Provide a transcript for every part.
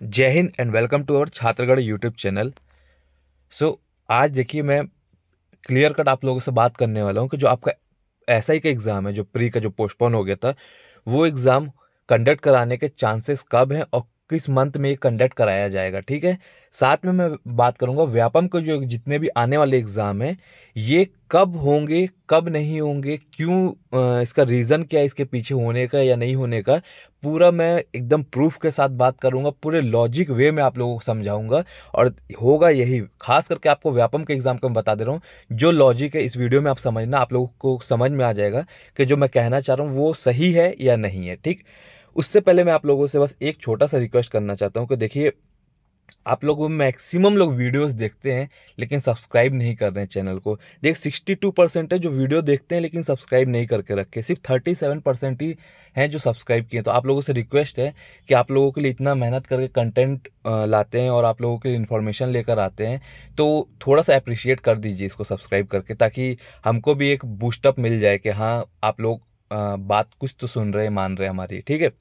जय Hind and welcome to our Chhattisgarh YouTube channel. आज देखिए मैं क्लियर कट आप लोगों से बात करने वाला हूँ कि जो आपका एसआई का एग्ज़ाम है, जो प्री का जो पोस्टपोन हो गया था, वो एग्ज़ाम कंडक्ट कराने के चांसेस कब हैं और किस मंथ में ये कंडक्ट कराया जाएगा। ठीक है, साथ में मैं बात करूँगा व्यापम के जो जितने भी आने वाले एग्ज़ाम हैं ये कब होंगे, कब नहीं होंगे, क्यों, इसका रीज़न क्या है इसके पीछे होने का या नहीं होने का, पूरा मैं एकदम प्रूफ के साथ बात करूंगा, पूरे लॉजिक वे में आप लोगों को समझाऊंगा। और होगा यही, खास करके आपको व्यापम के एग्जाम का मैं बता दे रहा हूँ, जो लॉजिक है इस वीडियो में आप समझना, आप लोगों को समझ में आ जाएगा कि जो मैं कहना चाह रहा हूँ वो सही है या नहीं है। ठीक, उससे पहले मैं आप लोगों से बस एक छोटा सा रिक्वेस्ट करना चाहता हूँ कि देखिए, आप लोग मैक्सिमम लोग वीडियोस देखते हैं लेकिन सब्सक्राइब नहीं कर रहे हैं चैनल को। देख 62% है जो वीडियो देखते हैं लेकिन सब्सक्राइब नहीं करके रखे, सिर्फ 37% ही हैं जो सब्सक्राइब किए। तो आप लोगों से रिक्वेस्ट है कि आप लोगों के लिए इतना मेहनत करके कंटेंट लाते हैं और आप लोगों के लिए इन्फॉर्मेशन लेकर आते हैं, तो थोड़ा सा अप्रिशिएट कर दीजिए इसको सब्सक्राइब करके, ताकि हमको भी एक बूस्टअप मिल जाए कि हाँ आप लोग बात कुछ तो सुन रहे हैं, मान रहे हैं हमारी। ठीक है,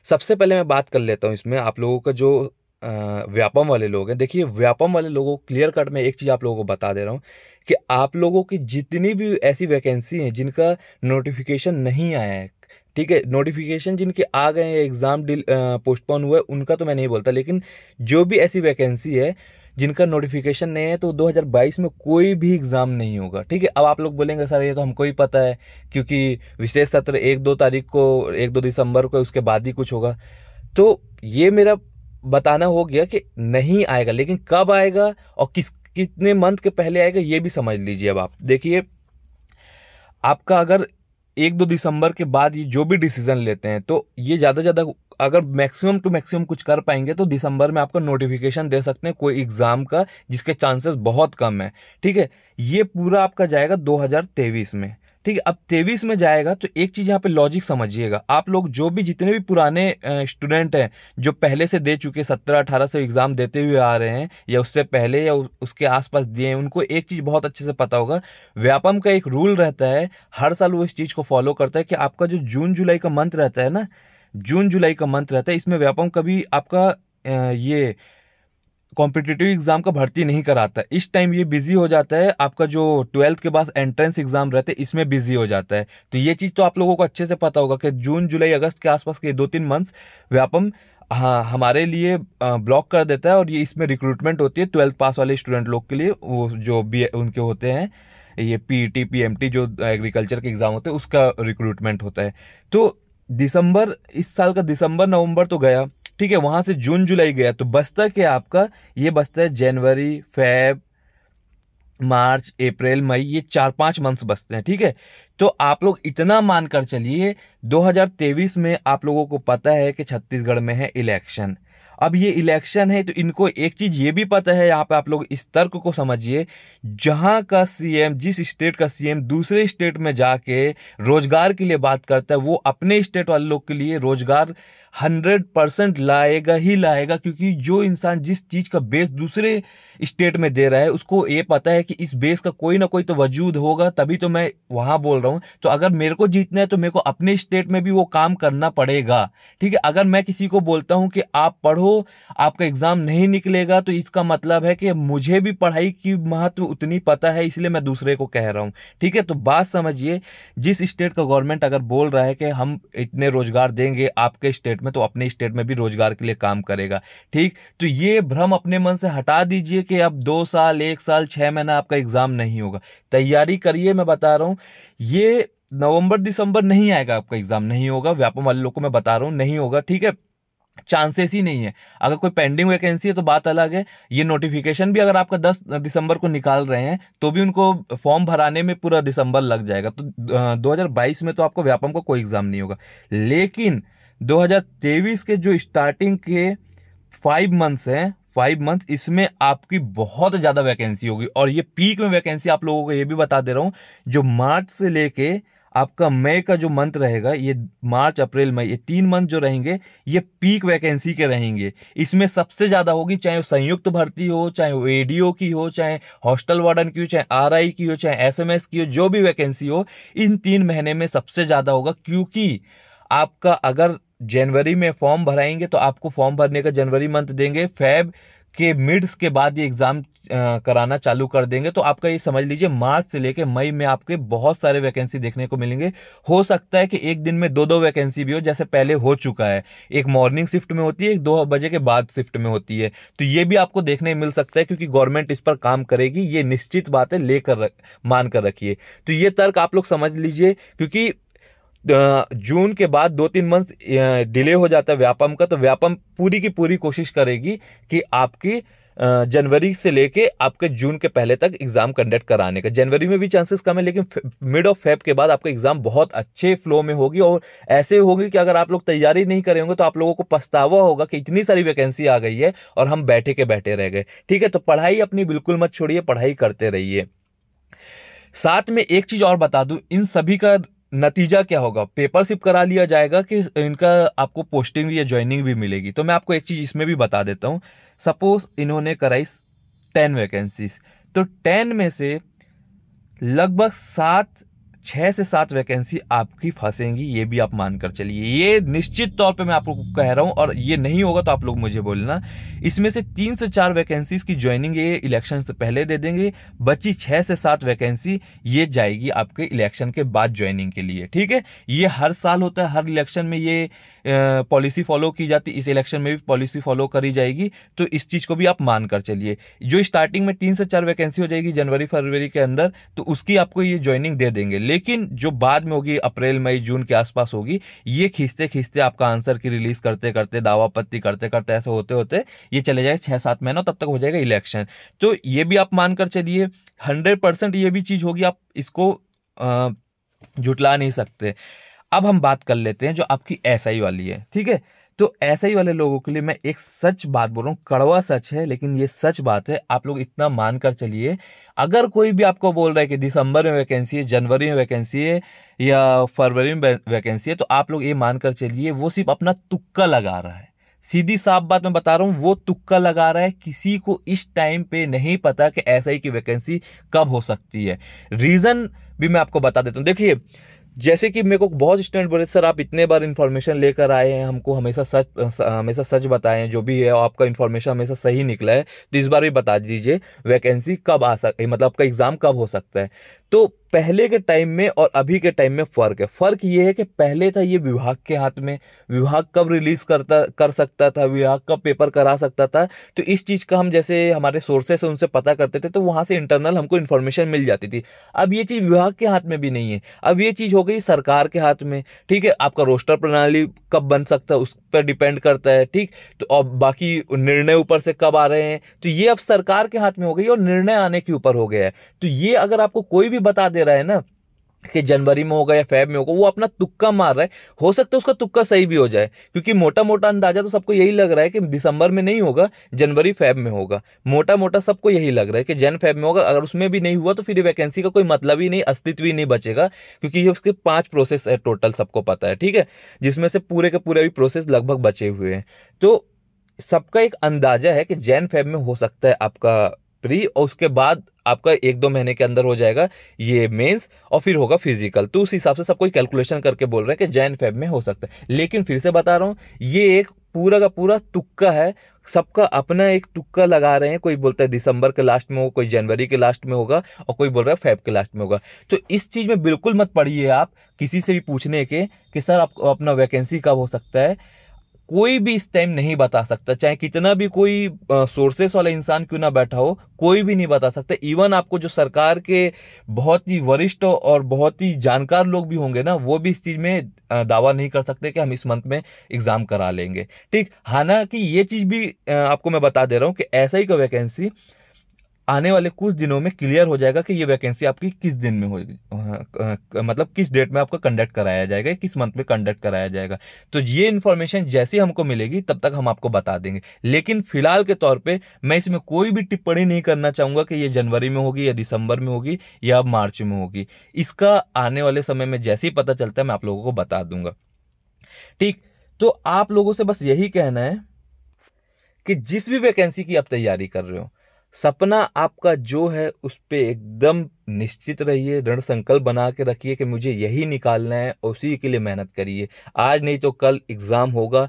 सबसे पहले मैं बात कर लेता हूँ इसमें आप लोगों का जो व्यापम वाले लोग हैं। देखिए, व्यापम वाले लोगों को क्लियर कट में एक चीज़ आप लोगों को बता दे रहा हूँ कि आप लोगों की जितनी भी ऐसी वैकेंसी हैं जिनका नोटिफिकेशन नहीं आया है, ठीक है, नोटिफिकेशन जिनके आ गए हैं, एग्ज़ाम पोस्टपोन हुआ है, उनका तो मैं नहीं बोलता, लेकिन जो भी ऐसी वैकेंसी है जिनका नोटिफिकेशन नहीं है, तो 2022 में कोई भी एग्ज़ाम नहीं होगा। ठीक है, अब आप लोग बोलेंगे सर ये तो हमको ही पता है, क्योंकि विशेष सत्र 1-2 तारीख को, 1-2 दिसंबर को, उसके बाद ही कुछ होगा। तो ये मेरा बताना हो गया कि नहीं आएगा, लेकिन कब आएगा और कितने मंथ के पहले आएगा ये भी समझ लीजिए। अब आप देखिए, आपका अगर 1-2 दिसंबर के बाद ये जो भी डिसीजन लेते हैं, तो ये ज़्यादा से ज़्यादा अगर मैक्सिमम टू मैक्सिमम कुछ कर पाएंगे तो दिसंबर में आपका नोटिफिकेशन दे सकते हैं कोई एग्ज़ाम का, जिसके चांसेस बहुत कम है। ठीक है, ये पूरा आपका जाएगा 2023 में। ठीक है, अब 23 में जाएगा तो एक चीज़ यहाँ पे लॉजिक समझिएगा, आप लोग जो भी जितने भी पुराने स्टूडेंट हैं जो पहले से दे चुके 17-18 से एग्ज़ाम देते हुए आ रहे हैं, या उससे पहले या उसके आसपास दिए हैं, उनको एक चीज़ बहुत अच्छे से पता होगा। व्यापम का एक रूल रहता है, हर साल वो इस चीज़ को फॉलो करता है कि आपका जो जून जुलाई का मंथ रहता है ना, जून जुलाई का मंथ रहता है, इसमें व्यापम कभी आपका ये कॉम्पिटिटिव एग्जाम का भर्ती नहीं कराता है। इस टाइम ये बिजी हो जाता है, आपका जो 12th के बाद एंट्रेंस एग्जाम रहते हैं इसमें बिजी हो जाता है। तो ये चीज़ तो आप लोगों को अच्छे से पता होगा कि जून जुलाई अगस्त के आसपास के 2-3 मंथ्स व्यापम, हाँ, हमारे लिए ब्लॉक कर देता है, और ये इसमें रिक्रूटमेंट होती है 12th पास वाले स्टूडेंट लोग के लिए, वो जो भी उनके होते हैं, ये पीईटी पीएमटी जो एग्रीकल्चर के एग्जाम होते हैं उसका रिक्रूटमेंट होता है। तो दिसंबर, इस साल का दिसंबर नवंबर तो गया, ठीक है, वहां से जून जुलाई गया, तो बचता क्या आपका, ये बचता है जनवरी, फेब, मार्च, अप्रैल, मई, ये 4-5 मंथ्स बचते हैं। ठीक है, तो आप लोग इतना मानकर चलिए 2023 में आप लोगों को पता है कि छत्तीसगढ़ में है इलेक्शन। अब ये इलेक्शन है तो इनको एक चीज ये भी पता है, यहाँ पे आप लोग इस तर्क को समझिए, जहां का सीएम, जिस स्टेट का सीएम दूसरे स्टेट में जाके रोजगार के लिए बात करता है, वो अपने स्टेट वाले लोग के लिए रोजगार 100% लाएगा ही लाएगा, क्योंकि जो इंसान जिस चीज का बेस दूसरे स्टेट में दे रहा है उसको ये पता है कि इस बेस का कोई ना कोई तो वजूद होगा, तभी तो मैं वहां बोल रहा हूं। तो अगर मेरे को जीतना है तो मेरे को अपने स्टेट में भी वो काम करना पड़ेगा। ठीक है, अगर मैं किसी को बोलता हूं कि आप पढ़ो, आपका एग्जाम नहीं निकलेगा, तो इसका मतलब है कि मुझे भी पढ़ाई की महत्व उतनी पता है, इसलिए मैं दूसरे को कह रहा हूं। ठीक है, तो बात समझिए, जिस स्टेट का गवर्नमेंट अगर बोल रहा है कि हम इतने रोजगार देंगे आपके स्टेट में, तो अपने स्टेट में भी रोजगार के लिए काम करेगा। ठीक, तो ये भ्रम अपने मन से हटा दीजिए कि अब 2 साल, 1 साल, 6 महीना आपका एग्जाम नहीं होगा। तैयारी करिए, मैं बता रहा हूं, ये नवंबर दिसंबर नहीं आएगा, आपका एग्जाम नहीं होगा, व्यापम वाले लोग को मैं बता रहा हूं नहीं होगा। ठीक है, चांसेस ही नहीं है। अगर कोई पेंडिंग वैकेंसी है तो बात अलग है, ये नोटिफिकेशन भी अगर आपका 10 दिसंबर को निकाल रहे हैं तो भी उनको फॉर्म भराने में पूरा दिसंबर लग जाएगा। तो 2022 में तो आपको व्यापम का कोई एग्जाम नहीं होगा, लेकिन 2023 के जो स्टार्टिंग के 5 मंथ्स हैं, 5 मंथ, इसमें आपकी बहुत ज्यादा वैकेंसी होगी, और ये पीक में वैकेंसी आप लोगों को ये भी बता दे रहा हूं, जो मार्च से लेके आपका मई का जो मंथ रहेगा, ये मार्च अप्रैल मई, ये 3 मंथ जो रहेंगे ये पीक वैकेंसी के रहेंगे। इसमें सबसे ज्यादा होगी, चाहे वो संयुक्त भर्ती हो, चाहे वो एडीओ की हो, चाहे हॉस्टल वार्डन की हो, चाहे आरआई की हो, चाहे एसएमएस की हो, जो भी वैकेंसी हो, इन 3 महीने में सबसे ज्यादा होगा। क्योंकि आपका अगर जनवरी में फॉर्म भराएंगे तो आपको फॉर्म भरने का जनवरी मंथ देंगे, फेब के मिड्स के बाद ये एग्जाम कराना चालू कर देंगे। तो आपका ये समझ लीजिए मार्च से लेके मई में आपके बहुत सारे वैकेंसी देखने को मिलेंगे। हो सकता है कि एक दिन में 2-2 वैकेंसी भी हो, जैसे पहले हो चुका है। एक मॉर्निंग शिफ्ट में होती है, एक 2 बजे के बाद शिफ्ट में होती है। तो ये भी आपको देखने मिल सकता है, क्योंकि गवर्नमेंट इस पर काम करेगी, ये निश्चित बात है, मान कर रखिए। तो ये तर्क आप लोग समझ लीजिए, क्योंकि जून के बाद 2-3 मंथ डिले हो जाता है व्यापम का, तो व्यापम पूरी की पूरी कोशिश करेगी कि आपकी जनवरी से लेके आपके जून के पहले तक एग्जाम कंडक्ट कराने का। जनवरी में भी चांसेस कम है, लेकिन मिड ऑफ फेब के बाद आपका एग्जाम बहुत अच्छे फ्लो में होगी, और ऐसे होगी कि अगर आप लोग तैयारी नहीं करे होंगे तो आप लोगों को पछतावा होगा कि इतनी सारी वैकेंसी आ गई है और हम बैठे के बैठे रह गए। ठीक है, तो पढ़ाई अपनी बिल्कुल मत छोड़िए, पढ़ाई करते रहिए। साथ में एक चीज और बता दूं, इन सभी का नतीजा क्या होगा, पेपरशिप करा लिया जाएगा कि इनका आपको पोस्टिंग या ज्वाइनिंग भी मिलेगी। तो मैं आपको एक चीज इसमें भी बता देता हूं। सपोज इन्होंने कराई 10 वैकेंसीज, तो 10 में से लगभग 6 से 7 वैकेंसी आपकी फंसेंगी, ये भी आप मानकर चलिए। ये निश्चित तौर पे मैं आप लोगों को कह रहा हूं, और ये नहीं होगा तो आप लोग मुझे बोलना। इसमें से 3 से 4 वैकेंसीज की ज्वाइनिंग ये इलेक्शन से पहले दे देंगे, बची 6 से 7 वैकेंसी ये जाएगी आपके इलेक्शन के बाद ज्वाइनिंग के लिए। ठीक है, ये हर साल होता है, हर इलेक्शन में ये पॉलिसी फॉलो की जाती है, इस इलेक्शन में भी पॉलिसी फॉलो करी जाएगी। तो इस चीज को भी आप मान कर चलिए। जो स्टार्टिंग में 3 से 4 वैकेंसी हो जाएगी जनवरी फरवरी के अंदर, तो उसकी आपको ये ज्वाइनिंग दे देंगे। लेकिन जो बाद में होगी, अप्रैल मई जून के आसपास होगी, ये खींचते खींचते आपका आंसर की रिलीज करते करते, दावापत्ती करते करते, ऐसे होते होते ये चले जाएगा 6-7 महीनों, तब तक हो जाएगा इलेक्शन। तो ये भी आप मानकर चलिए 100% ये भी चीज होगी, आप इसको जुटला नहीं सकते। अब हम बात कर लेते हैं जो आपकी एसआई वाली है। ठीक है, तो एसआई वाले लोगों के लिए मैं एक सच बात बोल रहा हूँ, कड़वा सच है लेकिन ये सच बात है, आप लोग इतना मानकर चलिए। अगर कोई भी आपको बोल रहा है कि दिसंबर में वैकेंसी है, जनवरी में वैकेंसी है या फरवरी में वैकेंसी है, तो आप लोग ये मानकर चलिए वो सिर्फ अपना तुक्का लगा रहा है। सीधी साफ बात मैं बता रहा हूं, वो तुक्का लगा रहा है। किसी को इस टाइम पे नहीं पता कि एसआई की वैकेंसी कब हो सकती है। रीजन भी मैं आपको बता देता हूं। देखिए, जैसे कि मेरे को बहुत स्टूडेंट बोले, सर आप इतने बार इन्फॉर्मेशन लेकर आए हैं, हमको हमेशा सच बताएं, जो भी है आपका इन्फॉर्मेशन हमेशा सही निकला है, तो इस बार भी बता दीजिए वैकेंसी कब आ सकती है, मतलब आपका एग्जाम कब हो सकता है। तो पहले के टाइम में और अभी के टाइम में फर्क है। फर्क ये है कि पहले था ये विभाग के हाथ में, विभाग कब रिलीज कर सकता था, विभाग कब पेपर करा सकता था। तो इस चीज का हम जैसे हमारे सोर्सेस से उनसे पता करते थे, तो वहां से इंटरनल हमको इन्फॉर्मेशन मिल जाती थी। अब ये चीज विभाग के हाथ में भी नहीं है, अब ये चीज हो गई सरकार के हाथ में। ठीक है, आपका रोस्टर प्रणाली कब बन सकता है उस पर डिपेंड करता है। ठीक, तो अब बाकी निर्णय ऊपर से कब आ रहे हैं, तो ये अब सरकार के हाथ में हो गई और निर्णय आने के ऊपर हो गया है। तो ये अगर आपको कोई भी बता दे रहा है ना कि जनवरी में होगा या फेब में होगा, वो अपना तुक्का मार रहा है। हो सकता है उसका तुक्का सही भी हो जाए, क्योंकि मोटा मोटा अंदाजा तो सबको यही लग रहा है कि दिसंबर में नहीं होगा, जनवरी फेब में होगा। मोटा मोटा सबको यही लग रहा है कि जन फेब में होगा। अगर उसमें भी नहीं हुआ तो फिर वैकेंसी का कोई मतलब ही नहीं, अस्तित्व ही नहीं बचेगा, क्योंकि ये उसके 5 प्रोसेस है टोटल, सबको पता है। ठीक है, जिसमें से पूरे के पूरे भी प्रोसेस लगभग बचे हुए हैं। तो सबका एक अंदाजा है कि जैन फेब में हो सकता है आपका प्री, और उसके बाद आपका 1-2 महीने के अंदर हो जाएगा ये मेंस, और फिर होगा फिजिकल। तो उस हिसाब से सब कोई कैलकुलेशन करके बोल रहा है कि जैन फेब में हो सकता है। लेकिन फिर से बता रहा हूं, ये एक पूरा का पूरा तुक्का है, सबका अपना एक तुक्का लगा रहे हैं। कोई बोलता है दिसंबर के लास्ट में होगा, कोई जनवरी के लास्ट में होगा, और कोई बोल रहा है फेब के लास्ट में होगा। तो इस चीज में बिल्कुल मत पड़िए आप किसी से भी पूछने के कि सर आपको अपना वैकेंसी कब हो सकता है। कोई भी इस टाइम नहीं बता सकता, चाहे कितना भी कोई सोर्सेस वाला इंसान क्यों ना बैठा हो, कोई भी नहीं बता सकता। इवन आपको जो सरकार के बहुत ही वरिष्ठ और बहुत ही जानकार लोग भी होंगे ना, वो भी इस चीज में दावा नहीं कर सकते कि हम इस मंथ में एग्जाम करा लेंगे। ठीक, हालांकि ये चीज भी आपको मैं बता दे रहा हूँ कि ऐसा ही का वैकेंसी आने वाले कुछ दिनों में क्लियर हो जाएगा कि ये वैकेंसी आपकी किस दिन में होगी, मतलब किस डेट में आपका कंडक्ट कराया जाएगा, किस मंथ में कंडक्ट कराया जाएगा। तो ये इन्फॉर्मेशन जैसी हमको मिलेगी तब तक हम आपको बता देंगे। लेकिन फिलहाल के तौर पे मैं इसमें कोई भी टिप्पणी नहीं करना चाहूंगा कि ये जनवरी में होगी या दिसंबर में होगी या मार्च में होगी। इसका आने वाले समय में जैसे ही पता चलता है मैं आप लोगों को बता दूंगा। ठीक, तो आप लोगों से बस यही कहना है कि जिस भी वैकेंसी की आप तैयारी कर रहे हो, सपना आपका जो है उस पे एकदम निश्चित रहिए, दृढ़ संकल्प बना के रखिए कि मुझे यही निकालना है, उसी के लिए मेहनत करिए। आज नहीं तो कल एग्ज़ाम होगा।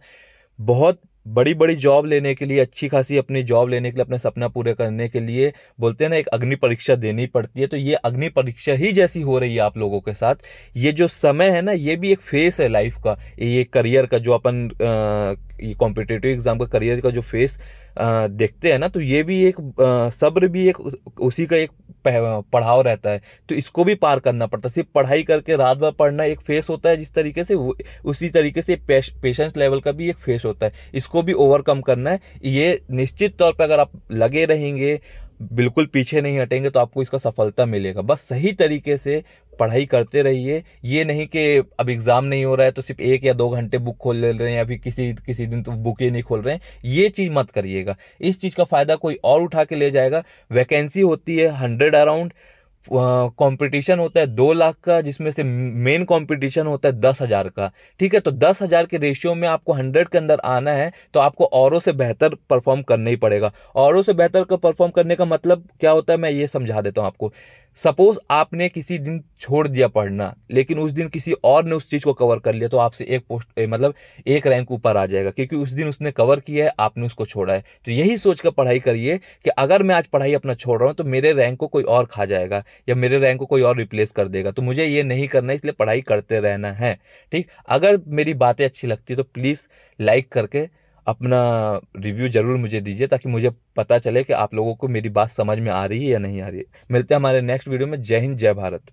बहुत बड़ी बड़ी जॉब लेने के लिए, अच्छी खासी अपनी जॉब लेने के लिए, अपने सपना पूरे करने के लिए बोलते हैं ना एक अग्नि परीक्षा देनी पड़ती है, तो ये अग्नि परीक्षा ही जैसी हो रही है आप लोगों के साथ। ये जो समय है ना, ये भी एक फेस है लाइफ का, ये करियर का जो अपन ये कॉम्पिटिटिव एग्जाम का करियर का जो फेस देखते हैं ना, तो ये भी एक सब्र भी एक उसी का एक पढ़ाव रहता है। तो इसको भी पार करना पड़ता है। सिर्फ पढ़ाई करके रात भर पढ़ना एक फेस होता है जिस तरीके से, उसी तरीके से पेशेंस लेवल का भी एक फेस होता है। इसको भी ओवरकम करना है। ये निश्चित तौर पे अगर आप लगे रहेंगे, बिल्कुल पीछे नहीं हटेंगे, तो आपको इसका सफलता मिलेगा। बस सही तरीके से पढ़ाई करते रहिए। ये नहीं कि अब एग्जाम नहीं हो रहा है तो सिर्फ 1 या 2 घंटे बुक खोल ले रहे हैं, या फिर किसी किसी दिन तो बुक ही नहीं खोल रहे हैं। ये चीज़ मत करिएगा। इस चीज़ का फायदा कोई और उठा के ले जाएगा। वैकेंसी होती है 100 अराउंड, कंपटीशन होता है 2 लाख का, जिसमें से मेन कंपटीशन होता है 10,000 का। ठीक है, तो 10,000 के रेशियो में आपको 100 के अंदर आना है, तो आपको औरों से बेहतर परफॉर्म करना ही पड़ेगा। औरों से बेहतर का परफॉर्म करने का मतलब क्या होता है, मैं ये समझा देता हूँ आपको। सपोज आपने किसी दिन छोड़ दिया पढ़ना, लेकिन उस दिन किसी और ने उस चीज को कवर कर लिया, तो आपसे एक पोस्ट मतलब एक रैंक ऊपर आ जाएगा, क्योंकि उस दिन उसने कवर किया है, आपने उसको छोड़ा है। तो यही सोच कर पढ़ाई करिए कि अगर मैं आज पढ़ाई अपना छोड़ रहा हूँ तो मेरे रैंक को कोई और खा जाएगा, या मेरे रैंक को कोई और रिप्लेस कर देगा। तो मुझे ये नहीं करना है, इसलिए पढ़ाई करते रहना है। ठीक, अगर मेरी बातें अच्छी लगती है तो प्लीज़ लाइक करके अपना रिव्यू ज़रूर मुझे दीजिए, ताकि मुझे पता चले कि आप लोगों को मेरी बात समझ में आ रही है या नहीं आ रही है। मिलते हैं हमारे नेक्स्ट वीडियो में। जय हिंद, जय भारत।